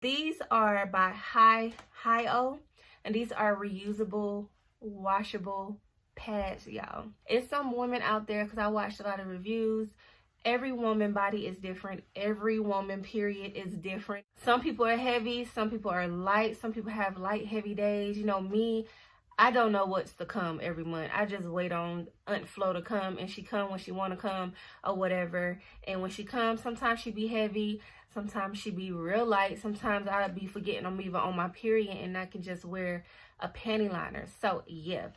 These are by Highoh, and these are reusable, washable pads, y'all. It's some women out there, because I watched a lot of reviews. Every woman body is different. Every woman period is different. Some people are heavy, some people are light, some people have light, heavy days. You know, me, I don't know what's to come every month. I just wait on Aunt Flo to come, and she come when she want to come or whatever. And when she comes, sometimes she be heavy, sometimes she be real light. Sometimes I'll be forgetting I'm even on my period, and I can just wear a panty liner. So yeah,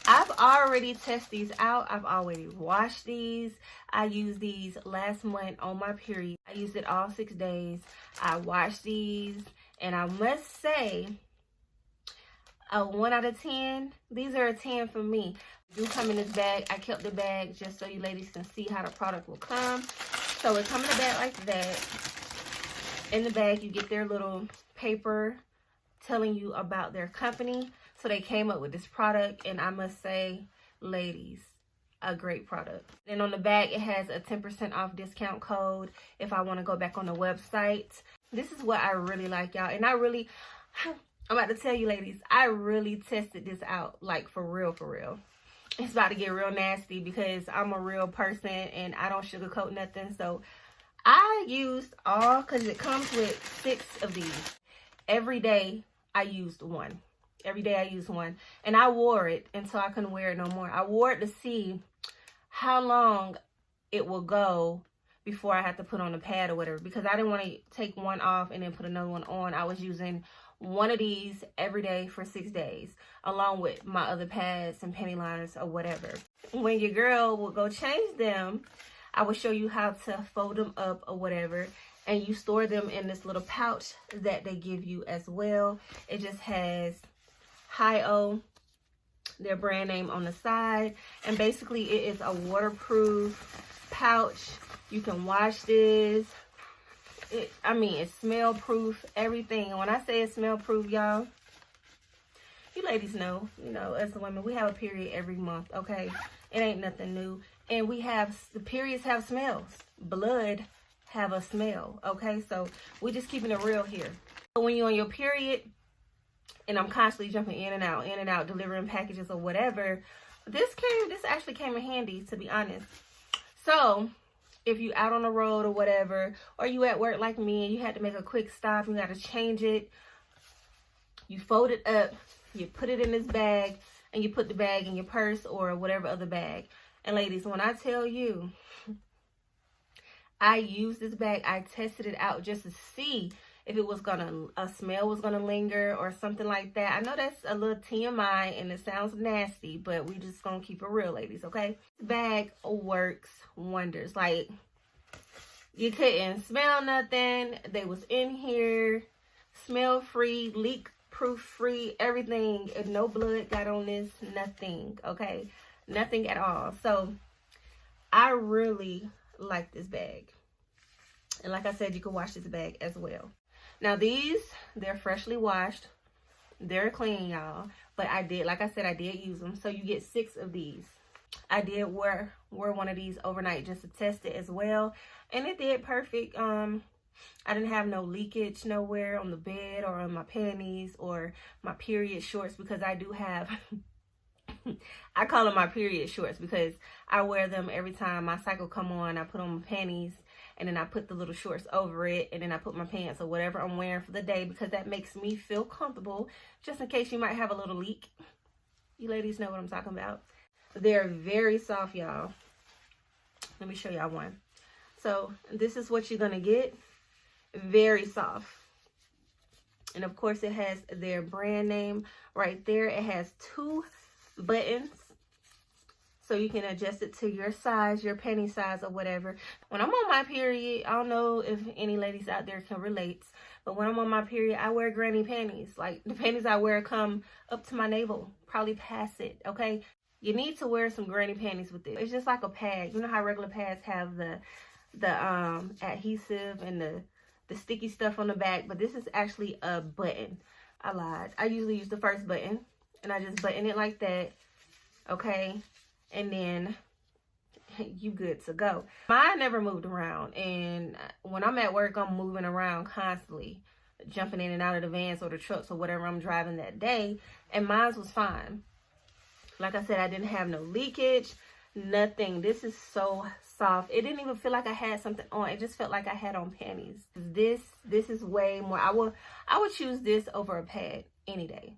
I've already tested these out. I've already washed these. I used these last month on my period. I used it all 6 days. I washed these, and I must say, a 1 out of 10. These are a 10 for me. They do come in this bag. I kept the bag just so you ladies can see how the product will come. So it comes in a bag like that. In the bag, you get their little paper telling you about their company. So they came up with this product, and I must say, ladies, a great product. And on the back, it has a 10% off discount code if I want to go back on the website. This is what I really like, y'all. And I'm about to tell you, ladies, I really tested this out, like for real, for real. It's about to get real nasty because I'm a real person and I don't sugarcoat nothing. So I used all, because it comes with 6 of these. Every day I used one. Every day I used one. And I wore it until I couldn't wear it no more. I wore it to see how long it will go before I had to put on a pad or whatever. Because I didn't want to take one off and then put another one on. I was using one of these every day for 6 days, along with my other pads and panty liners or whatever. When your girl will go change them, I will show you how to fold them up or whatever. And you store them in this little pouch that they give you as well. It just has Highoh, their brand name, on the side. And basically it is a waterproof pouch. You can wash this. It's smell proof, everything. And when I say it's smell proof, y'all, you ladies know, as women, we have a period every month, okay? It ain't nothing new. And the periods have smells. Blood have a smell, okay? So we're just keeping it real here. So when you're on your period, and I'm constantly jumping in and out, delivering packages or whatever, this actually came in handy, to be honest. So if you out on the road or whatever, or you at work like me and you had to make a quick stop, you got to change it, you fold it up, you put it in this bag, and you put the bag in your purse or whatever other bag. And ladies, when I tell you, I used this bag, I tested it out just to see if it was a smell was gonna linger or something like that. I know that's a little TMI and it sounds nasty, but we just gonna keep it real, ladies, okay? This bag works wonders. Like, you couldn't smell nothing. They was in here, smell free, leak proof free, everything. And no blood got on this, nothing, okay? Nothing at all. So I really like this bag. And like I said, you can wash this bag as well. Now these, they're freshly washed. They're clean, y'all. But like I said, I did use them. So you get 6 of these. I did wear one of these overnight just to test it as well. And it did perfect. I didn't have no leakage nowhere on the bed or on my panties or my period shorts, because I do have, I call them my period shorts because I wear them every time my cycle come on. I put on my panties, and then I put the little shorts over it, and then I put my pants or whatever I'm wearing for the day, because that makes me feel comfortable, just in case you might have a little leak. You ladies know what I'm talking about. They're very soft, y'all. Let me show y'all one. So this is what you're gonna get. Very soft. And of course it has their brand name right there. It has 2 buttons, so you can adjust it to your size, your panty size or whatever. When I'm on my period, I don't know if any ladies out there can relate, but when I'm on my period, I wear granny panties. Like, the panties I wear come up to my navel, probably past it, okay? You need to wear some granny panties with it. It's just like a pad. You know how regular pads have the adhesive and the sticky stuff on the back, but this is actually a button. I lied. I usually use the first button, and I just button it like that, okay? And then you good to go. Mine never moved around, and when I'm at work, I'm moving around constantly. jumping in and out of the vans or the trucks or whatever I'm driving that day. And mine was fine. Like I said, I didn't have no leakage, nothing. This is so soft. It didn't even feel like I had something on. It just felt like I had on panties. This is way more. I would choose this over a pad any day.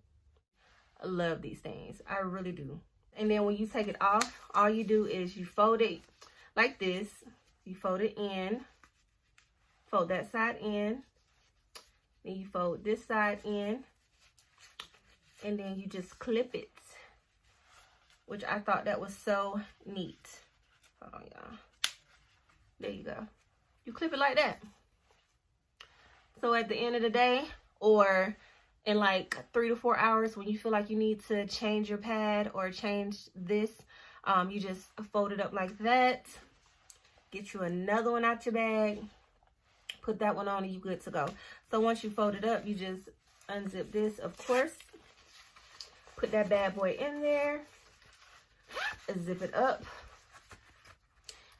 I love these things. I really do. And then when you take it off, all you do is you fold it like this. You fold it in. Fold that side in. Then you fold this side in. And then you just clip it. Which I thought that was so neat. Hold on, y'all. There you go. You clip it like that. So at the end of the day, or in like 3 to 4 hours, when you feel like you need to change your pad or change this, you just fold it up like that. Get you another one out your bag. Put that one on and you good to go. So once you fold it up, you just unzip this, of course. Put that bad boy in there. Zip it up.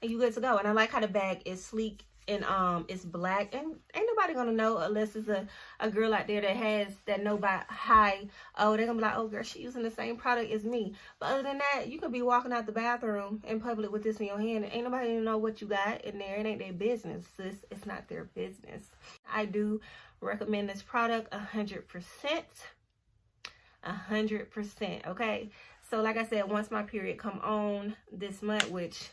And you good to go. And I like how the bag is sleek and it's black. And ain't nobody gonna know unless it's a girl out there that know by Highoh. They're gonna be like, oh girl, she using the same product as me. But other than that, you could be walking out the bathroom in public with this in your hand and ain't nobody gonna know what you got in there. It ain't their business, sis. It's not their business. I do recommend this product 100%. 100%, okay? So like I said, once my period come on this month, which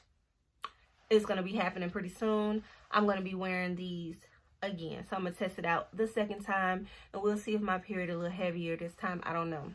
is going to be happening pretty soon, I'm going to be wearing these again. So I'm going to test it out the second time, and we'll see if my period is a little heavier this time. I don't know.